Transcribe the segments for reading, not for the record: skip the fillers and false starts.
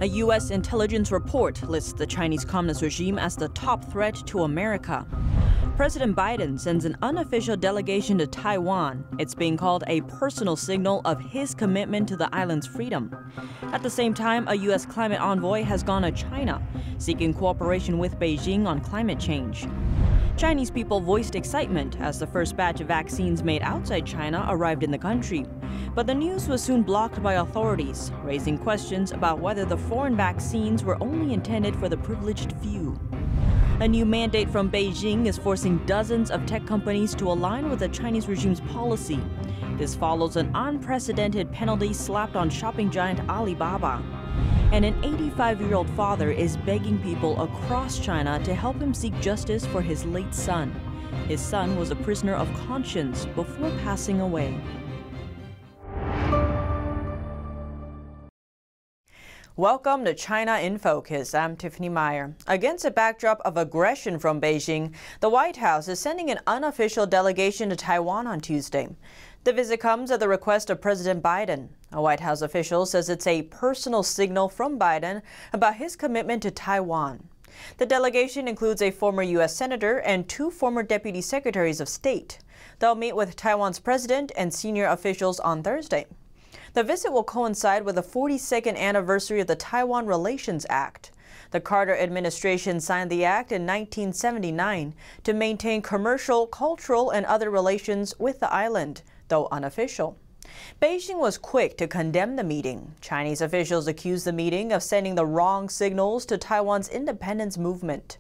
A U.S. intelligence report lists the Chinese Communist regime as the top threat to America. President Biden sends an unofficial delegation to Taiwan. It's being called a personal signal of his commitment to the island's freedom. At the same time, a U.S. climate envoy has gone to China, seeking cooperation with Beijing on climate change. Chinese people voiced excitement as the first batch of vaccines made outside China arrived in the country. But the news was soon blocked by authorities, raising questions about whether the foreign vaccines were only intended for the privileged few. A new mandate from Beijing is forcing dozens of tech companies to align with the Chinese regime's policy. This follows an unprecedented penalty slapped on shopping giant Alibaba. And an 85-year-old father is begging people across China to help him seek justice for his late son. His son was a prisoner of conscience before passing away. Welcome to China in Focus. I'm Tiffany Meyer. Against a backdrop of aggression from Beijing, the White House is sending an unofficial delegation to Taiwan on Tuesday. The visit comes at the request of President Biden. A White House official says it's a personal signal from Biden about his commitment to Taiwan. The delegation includes a former U.S. senator and 2 former deputy secretaries of state. They'll meet with Taiwan's president and senior officials on Thursday. The visit will coincide with the 42nd anniversary of the Taiwan Relations Act. The Carter administration signed the act in 1979 to maintain commercial, cultural, and other relations with the island, though unofficial. Beijing was quick to condemn the meeting. Chinese officials accused the meeting of sending the wrong signals to Taiwan's independence movement.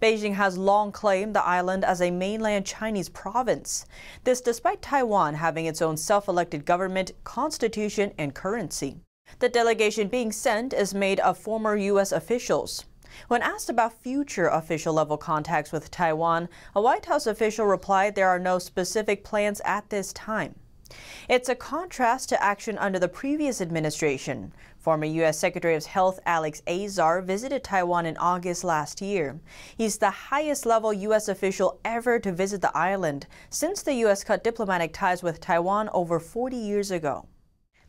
Beijing has long claimed the island as a mainland Chinese province. This despite Taiwan having its own self-elected government, constitution, and currency. The delegation being sent is made of former U.S. officials. When asked about future official-level contacts with Taiwan, a White House official replied there are no specific plans at this time. It's a contrast to action under the previous administration. Former U.S. Secretary of Health Alex Azar visited Taiwan in August last year. He's the highest-level U.S. official ever to visit the island since the U.S. cut diplomatic ties with Taiwan over 40 years ago.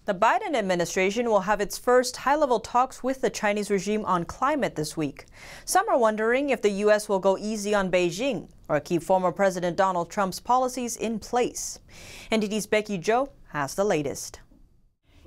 The Biden administration will have its first high-level talks with the Chinese regime on climate this week. Some are wondering if the U.S. will go easy on Beijing or keep former President Donald Trump's policies in place. NTD's Becky Zhou has the latest.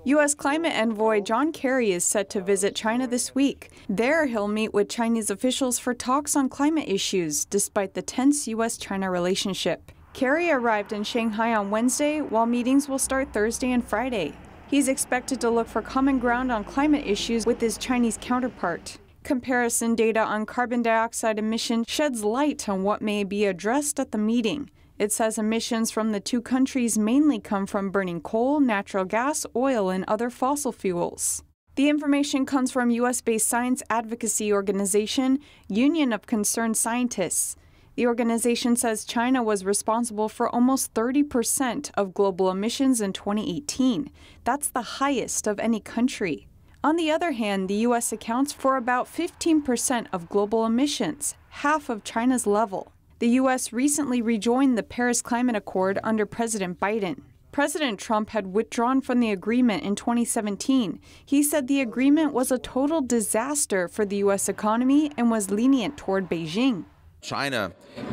U.S. climate envoy John Kerry is set to visit China this week. There, he'll meet with Chinese officials for talks on climate issues, despite the tense U.S.-China relationship. Kerry arrived in Shanghai on Wednesday, while meetings will start Thursday and Friday. He's expected to look for common ground on climate issues with his Chinese counterpart. Comparison data on carbon dioxide emission sheds light on what may be addressed at the meeting. It says emissions from the 2 countries mainly come from burning coal, natural gas, oil, and other fossil fuels. The information comes from U.S.-based science advocacy organization, Union of Concerned Scientists. The organization says China was responsible for almost 30% of global emissions in 2018. That's the highest of any country. On the other hand, the U.S. accounts for about 15% of global emissions, half of China's level. The U.S. recently rejoined the Paris Climate Accord under President Biden. President Trump had withdrawn from the agreement in 2017. He said the agreement was a total disaster for the U.S. economy and was lenient toward Beijing. China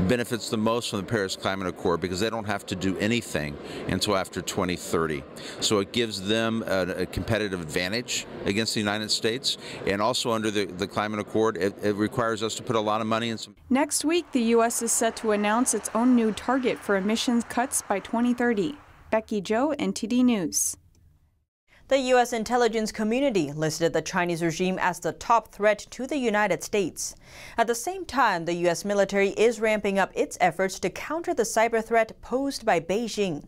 benefits the most from the Paris Climate Accord because they don't have to do anything until after 2030. So it gives them a competitive advantage against the United States. And also under the Climate Accord, it requires us to put a lot of money in some. Next week, the U.S. is set to announce its own new target for emissions cuts by 2030. Becky Zhou, NTD News. The U.S. intelligence community listed the Chinese regime as the top threat to the United States. At the same time, the U.S. military is ramping up its efforts to counter the cyber threat posed by Beijing.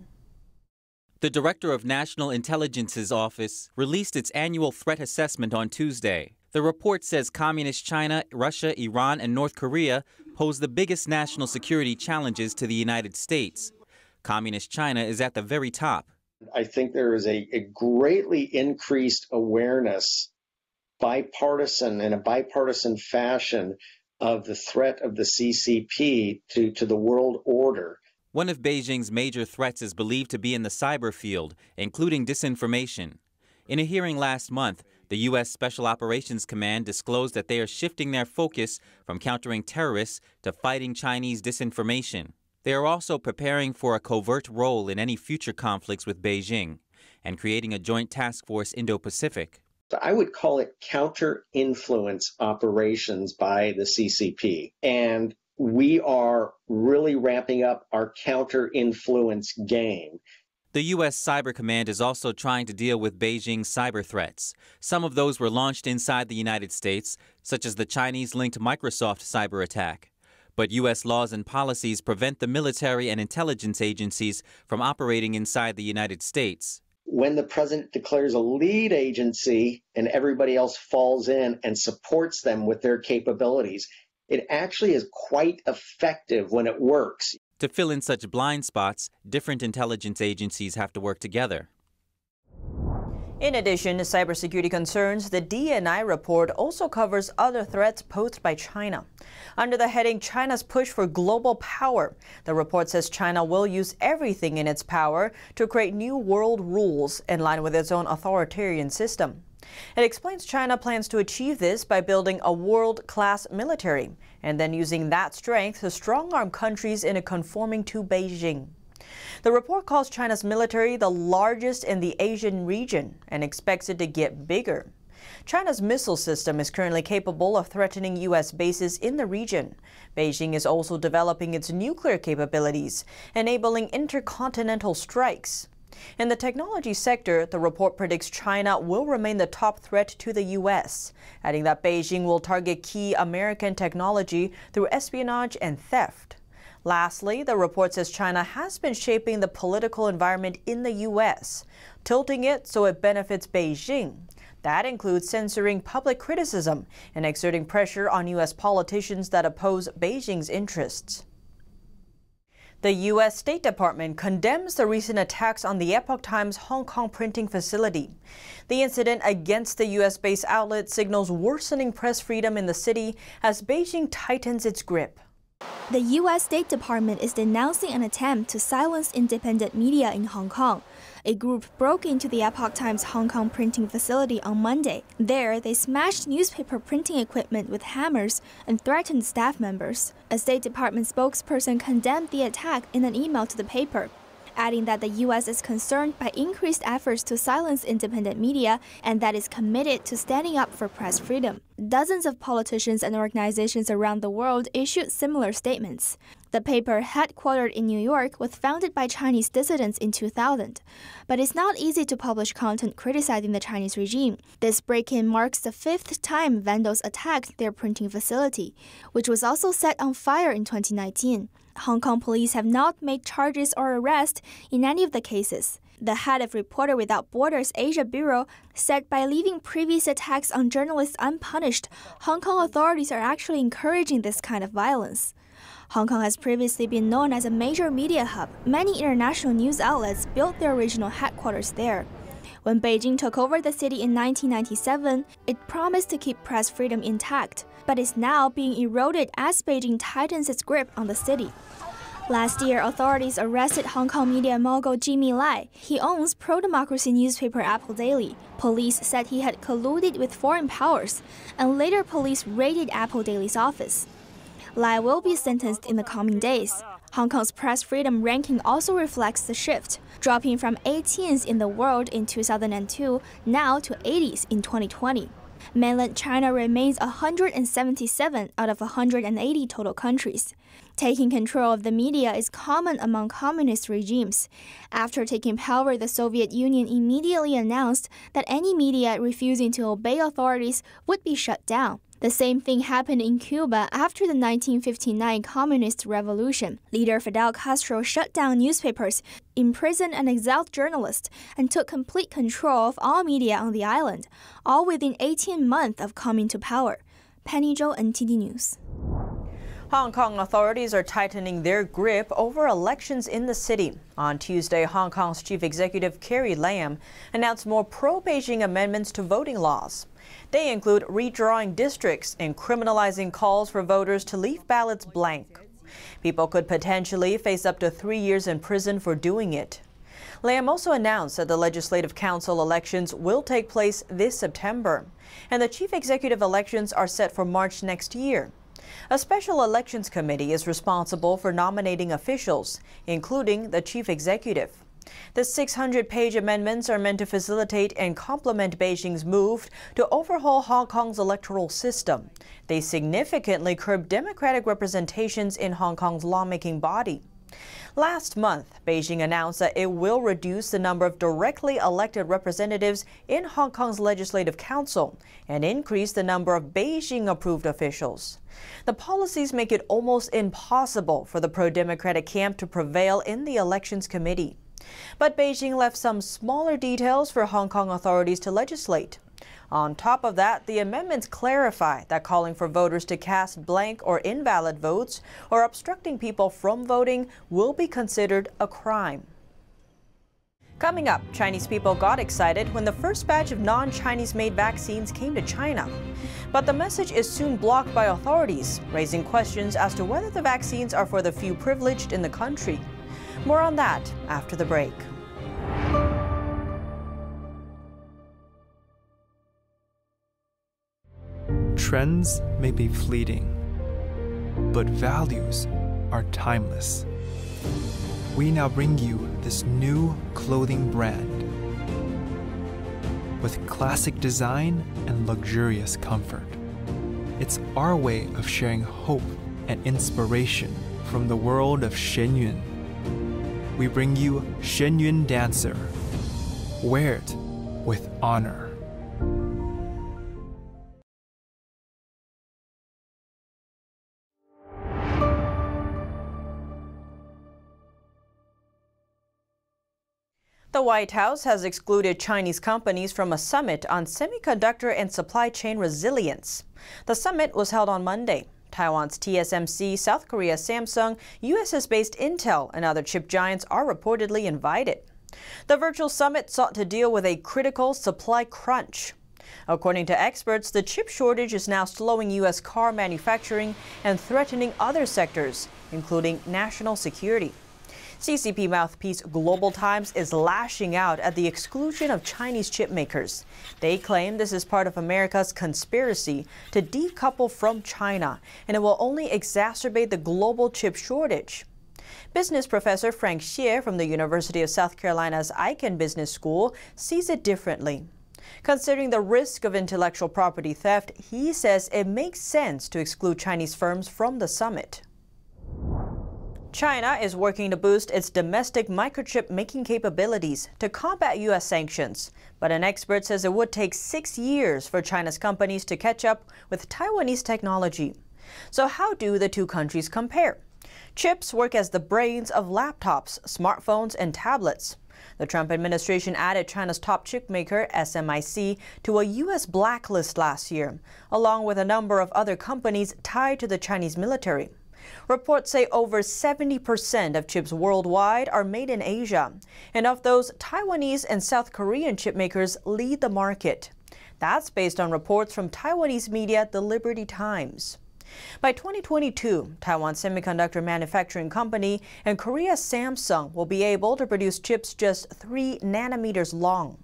The Director of National Intelligence's office released its annual threat assessment on Tuesday. The report says Communist China, Russia, Iran, and North Korea pose the biggest national security challenges to the United States. Communist China is at the very top. I think there is a greatly increased awareness, in a bipartisan fashion, of the threat of the CCP to the world order. One of Beijing's major threats is believed to be in the cyber field, including disinformation. In a hearing last month, The U.S. Special Operations Command disclosed that they are shifting their focus from countering terrorists to fighting Chinese disinformation. They are also preparing for a covert role in any future conflicts with Beijing and creating a joint task force Indo-Pacific. I would call it counter-influence operations by the CCP. And we are really ramping up our counter-influence game. The U.S. Cyber Command is also trying to deal with Beijing's cyber threats. Some of those were launched inside the United States, such as the Chinese-linked Microsoft cyber attack. But U.S. laws and policies prevent the military and intelligence agencies from operating inside the United States. When the president declares a lead agency and everybody else falls in and supports them with their capabilities, it actually is quite effective when it works. To fill in such blind spots, different intelligence agencies have to work together. In addition to cybersecurity concerns, the D&I report also covers other threats posed by China. Under the heading China's Push for Global Power, the report says China will use everything in its power to create new world rules in line with its own authoritarian system. It explains China plans to achieve this by building a world-class military and then using that strength to strong-arm countries into conforming to Beijing. The report calls China's military the largest in the Asian region and expects it to get bigger. China's missile system is currently capable of threatening U.S. bases in the region. Beijing is also developing its nuclear capabilities, enabling intercontinental strikes. In the technology sector, the report predicts China will remain the top threat to the U.S., adding that Beijing will target key American technology through espionage and theft. Lastly, the report says China has been shaping the political environment in the U.S., tilting it so it benefits Beijing. That includes censoring public criticism and exerting pressure on U.S. politicians that oppose Beijing's interests. The U.S. State Department condemns the recent attacks on the Epoch Times Hong Kong printing facility. The incident against the U.S.-based outlet signals worsening press freedom in the city as Beijing tightens its grip. The U.S. State Department is denouncing an attempt to silence independent media in Hong Kong. A group broke into the Epoch Times Hong Kong printing facility on Monday. There, they smashed newspaper printing equipment with hammers and threatened staff members. A State Department spokesperson condemned the attack in an email to the paper, adding that the U.S. is concerned by increased efforts to silence independent media and that is committed to standing up for press freedom. Dozens of politicians and organizations around the world issued similar statements. The paper, headquartered in New York, was founded by Chinese dissidents in 2000. But it's not easy to publish content criticizing the Chinese regime. This break-in marks the 5th time vandals attacked their printing facility, which was also set on fire in 2019. Hong Kong police have not made charges or arrests in any of the cases. The head of Reporter Without Borders Asia Bureau said by leaving previous attacks on journalists unpunished, Hong Kong authorities are actually encouraging this kind of violence. Hong Kong has previously been known as a major media hub. Many international news outlets built their original headquarters there. When Beijing took over the city in 1997, it promised to keep press freedom intact, but is now being eroded as Beijing tightens its grip on the city. Last year, authorities arrested Hong Kong media mogul Jimmy Lai. He owns pro-democracy newspaper Apple Daily. Police said he had colluded with foreign powers, and later police raided Apple Daily's office. Lai will be sentenced in the coming days. Hong Kong's press freedom ranking also reflects the shift, dropping from 18th in the world in 2002 now to 80th in 2020. Mainland China remains 177 out of 180 total countries. Taking control of the media is common among communist regimes. After taking power, the Soviet Union immediately announced that any media refusing to obey authorities would be shut down. The same thing happened in Cuba after the 1959 Communist Revolution. Leader Fidel Castro shut down newspapers, imprisoned and exiled journalists, and took complete control of all media on the island, all within 18 months of coming to power. Penny Zhou, NTD News. Hong Kong authorities are tightening their grip over elections in the city. On Tuesday, Hong Kong's Chief Executive Carrie Lam announced more pro-Beijing amendments to voting laws. They include redrawing districts and criminalizing calls for voters to leave ballots blank. People could potentially face up to 3 years in prison for doing it. Lam also announced that the Legislative Council elections will take place this September, and the chief executive elections are set for March next year. A special elections committee is responsible for nominating officials, including the chief executive. The 600-page amendments are meant to facilitate and complement Beijing's move to overhaul Hong Kong's electoral system. They significantly curb democratic representations in Hong Kong's lawmaking body. Last month, Beijing announced that it will reduce the number of directly elected representatives in Hong Kong's Legislative Council and increase the number of Beijing-approved officials. The policies make it almost impossible for the pro-democratic camp to prevail in the elections committee. But Beijing left some smaller details for Hong Kong authorities to legislate. On top of that, the amendments clarify that calling for voters to cast blank or invalid votes or obstructing people from voting will be considered a crime. Coming up, Chinese people got excited when the first batch of non-Chinese-made vaccines came to China. But the message is soon blocked by authorities, raising questions as to whether the vaccines are for the few privileged in the country. More on that after the break. Trends may be fleeting, but values are timeless. We now bring you this new clothing brand with classic design and luxurious comfort. It's our way of sharing hope and inspiration from the world of Shenyun. We bring you Shenyun Dancer. Wear it with honor. The White House has excluded Chinese companies from a summit on semiconductor and supply chain resilience. The summit was held on Monday. Taiwan's TSMC, South Korea's Samsung, US-based Intel, and other chip giants are reportedly invited. The virtual summit sought to deal with a critical supply crunch. According to experts, the chip shortage is now slowing U.S. car manufacturing and threatening other sectors, including national security. CCP mouthpiece Global Times is lashing out at the exclusion of Chinese chip makers. They claim this is part of America's conspiracy to decouple from China, and it will only exacerbate the global chip shortage. Business professor Frank Xie from the University of South Carolina's Icahn Business School sees it differently. Considering the risk of intellectual property theft, he says it makes sense to exclude Chinese firms from the summit. China is working to boost its domestic microchip making capabilities to combat U.S. sanctions. But an expert says it would take 6 years for China's companies to catch up with Taiwanese technology. So how do the two countries compare? Chips work as the brains of laptops, smartphones, and tablets. The Trump administration added China's top chip maker, SMIC, to a U.S. blacklist last year, along with a number of other companies tied to the Chinese military. Reports say over 70% of chips worldwide are made in Asia, and of those, Taiwanese and South Korean chip makers lead the market. That's based on reports from Taiwanese media, the Liberty Times. By 2022, Taiwan's Semiconductor manufacturing company and Korea's Samsung will be able to produce chips just 3 nanometers long.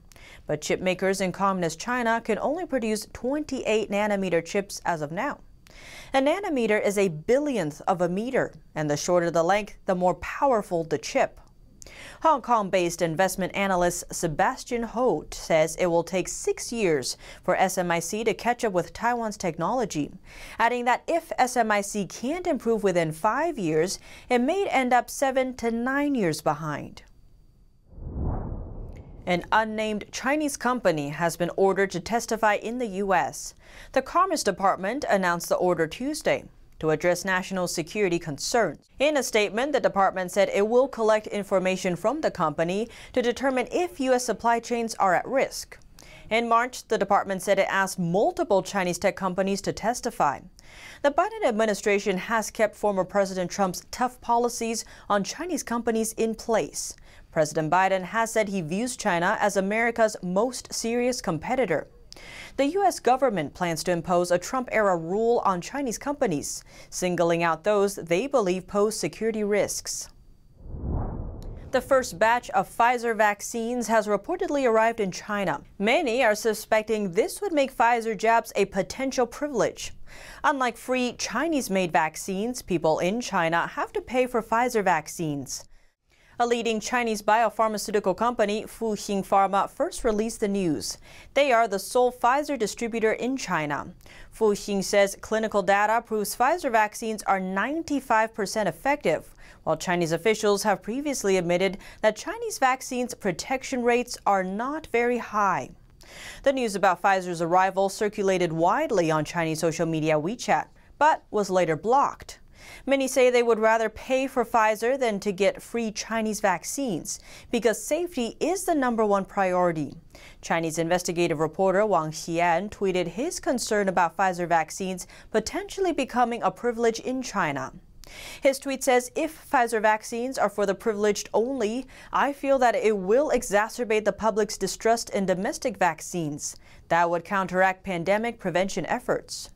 But chip makers in communist China can only produce 28 nanometer chips as of now. A nanometer is a billionth of a meter, and the shorter the length, the more powerful the chip. Hong Kong-based investment analyst Sebastian Holt says it will take 6 years for SMIC to catch up with Taiwan's technology, adding that if SMIC can't improve within 5 years, it may end up 7 to 9 years behind. An unnamed Chinese company has been ordered to testify in the U.S. The Commerce Department announced the order Tuesday to address national security concerns. In a statement, the department said it will collect information from the company to determine if U.S. supply chains are at risk. In March, the department said it asked multiple Chinese tech companies to testify. The Biden administration has kept former President Trump's tough policies on Chinese companies in place. President Biden has said he views China as America's most serious competitor. The U.S. government plans to impose a Trump-era rule on Chinese companies, singling out those they believe pose security risks. The first batch of Pfizer vaccines has reportedly arrived in China. Many are suspecting this would make Pfizer jabs a potential privilege. Unlike free Chinese-made vaccines, people in China have to pay for Pfizer vaccines. A leading Chinese biopharmaceutical company, Fuxing Pharma, first released the news. They are the sole Pfizer distributor in China. Fuxing says clinical data proves Pfizer vaccines are 95% effective, while Chinese officials have previously admitted that Chinese vaccines' protection rates are not very high. The news about Pfizer's arrival circulated widely on Chinese social media WeChat, but was later blocked. Many say they would rather pay for Pfizer than to get free Chinese vaccines because safety is the #1 priority. Chinese investigative reporter Wang Xian tweeted his concern about Pfizer vaccines potentially becoming a privilege in China. His tweet says, "If Pfizer vaccines are for the privileged only, I feel that it will exacerbate the public's distrust in domestic vaccines. That would counteract pandemic prevention efforts."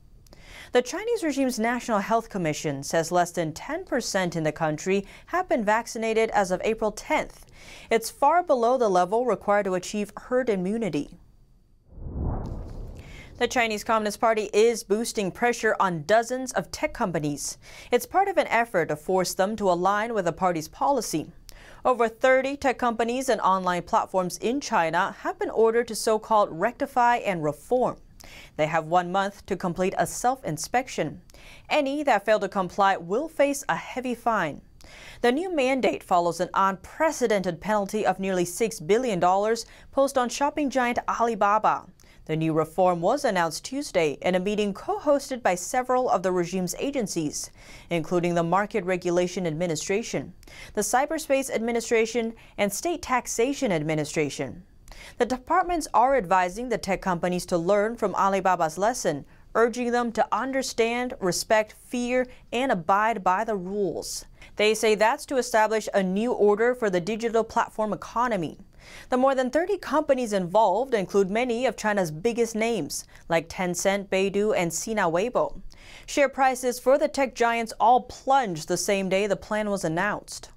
The Chinese regime's National Health Commission says less than 10% in the country have been vaccinated as of April 10th. It's far below the level required to achieve herd immunity. The Chinese Communist Party is boosting pressure on dozens of tech companies. It's part of an effort to force them to align with the party's policy. Over 30 tech companies and online platforms in China have been ordered to so-called rectify and reform. They have 1 month to complete a self-inspection. Any that fail to comply will face a heavy fine. The new mandate follows an unprecedented penalty of nearly $6 billion posed on shopping giant Alibaba. The new reform was announced Tuesday in a meeting co-hosted by several of the regime's agencies, including the Market Regulation Administration, the Cyberspace Administration, and State Taxation Administration. The departments are advising the tech companies to learn from Alibaba's lesson, urging them to understand, respect, fear, and abide by the rules. They say that's to establish a new order for the digital platform economy. The more than 30 companies involved include many of China's biggest names, like Tencent, Baidu, and Sina Weibo. Share prices for the tech giants all plunged the same day the plan was announced.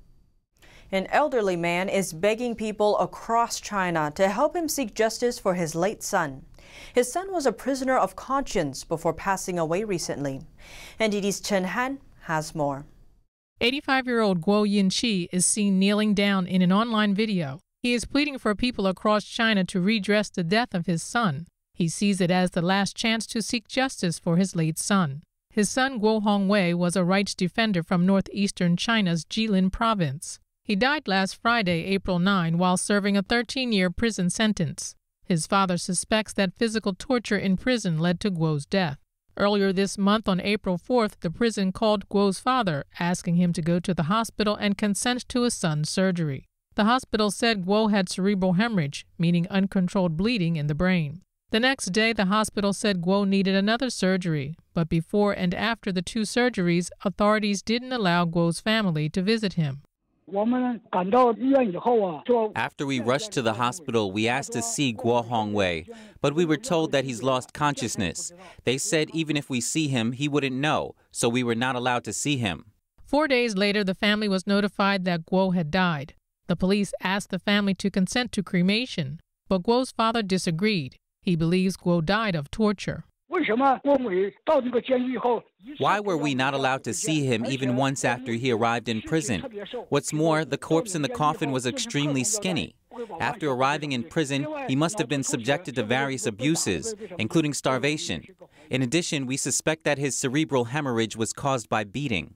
An elderly man is begging people across China to help him seek justice for his late son. His son was a prisoner of conscience before passing away recently. NTD's Chen Han has more. 85-year-old Guo Yinqi is seen kneeling down in an online video. He is pleading for people across China to redress the death of his son. He sees it as the last chance to seek justice for his late son. His son Guo Hongwei was a rights defender from northeastern China's Jilin province. He died last Friday, April 9, while serving a 13-year prison sentence. His father suspects that physical torture in prison led to Guo's death. Earlier this month, on April 4th, the prison called Guo's father, asking him to go to the hospital and consent to his son's surgery. The hospital said Guo had cerebral hemorrhage, meaning uncontrolled bleeding in the brain. The next day, the hospital said Guo needed another surgery, but before and after the 2 surgeries, authorities didn't allow Guo's family to visit him. After we rushed to the hospital, we asked to see Guo Hongwei, but we were told that he's lost consciousness. They said even if we see him, he wouldn't know, so we were not allowed to see him. 4 days later, the family was notified that Guo had died. The police asked the family to consent to cremation, but Guo's father disagreed. He believes Guo died of torture. Why were we not allowed to see him even once after he arrived in prison? What's more, the corpse in the coffin was extremely skinny. After arriving in prison, he must have been subjected to various abuses, including starvation. In addition, we suspect that his cerebral hemorrhage was caused by beating.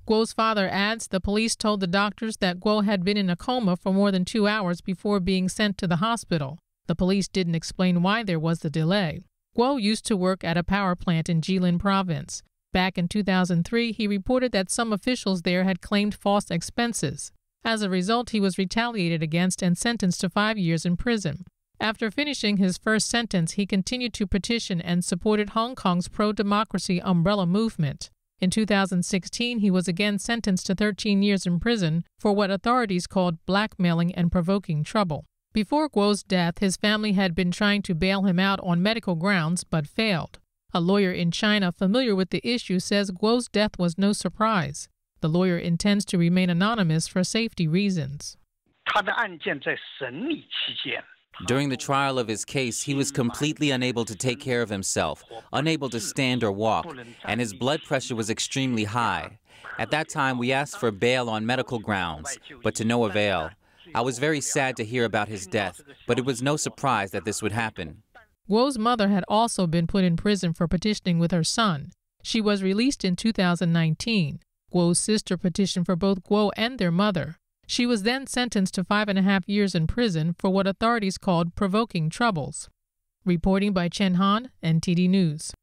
Guo's father adds the police told the doctors that Guo had been in a coma for more than 2 hours before being sent to the hospital. The police didn't explain why there was the delay. Guo used to work at a power plant in Jilin province. Back in 2003, he reported that some officials there had claimed false expenses. As a result, he was retaliated against and sentenced to 5 years in prison. After finishing his first sentence, he continued to petition and supported Hong Kong's pro-democracy umbrella movement. In 2016, he was again sentenced to 13 years in prison for what authorities called blackmailing and provoking trouble. Before Guo's death, his family had been trying to bail him out on medical grounds, but failed. A lawyer in China familiar with the issue says Guo's death was no surprise. The lawyer intends to remain anonymous for safety reasons. During the trial of his case, he was completely unable to take care of himself, unable to stand or walk, and his blood pressure was extremely high. At that time, we asked for bail on medical grounds, but to no avail. I was very sad to hear about his death, but it was no surprise that this would happen. Guo's mother had also been put in prison for petitioning with her son. She was released in 2019. Guo's sister petitioned for both Guo and their mother. She was then sentenced to 5.5 years in prison for what authorities called provoking troubles. Reporting by Chen Han, NTD News.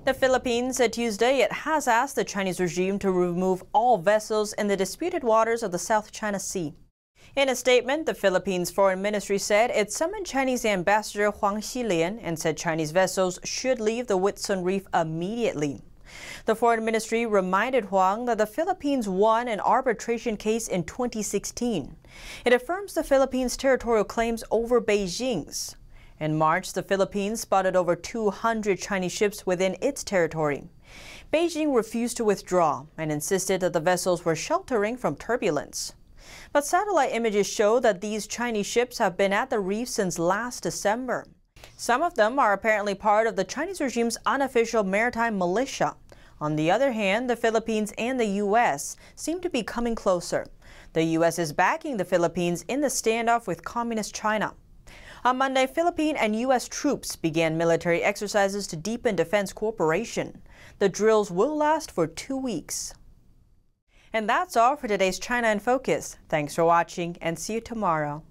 The Philippines said Tuesday it has asked the Chinese regime to remove all vessels in the disputed waters of the South China Sea. In a statement, the Philippines Foreign Ministry said it summoned Chinese Ambassador Huang Xilian and said Chinese vessels should leave the Whitsun Reef immediately. The Foreign Ministry reminded Huang that the Philippines won an arbitration case in 2016. It affirms the Philippines' territorial claims over Beijing's. In March, the Philippines spotted over 200 Chinese ships within its territory. Beijing refused to withdraw and insisted that the vessels were sheltering from turbulence. But satellite images show that these Chinese ships have been at the reef since last December. Some of them are apparently part of the Chinese regime's unofficial maritime militia. On the other hand, the Philippines and the U.S. seem to be coming closer. The U.S. is backing the Philippines in the standoff with Communist China. On Monday, Philippine and U.S. troops began military exercises to deepen defense cooperation. The drills will last for 2 weeks. And that's all for today's China in Focus. Thanks for watching and see you tomorrow.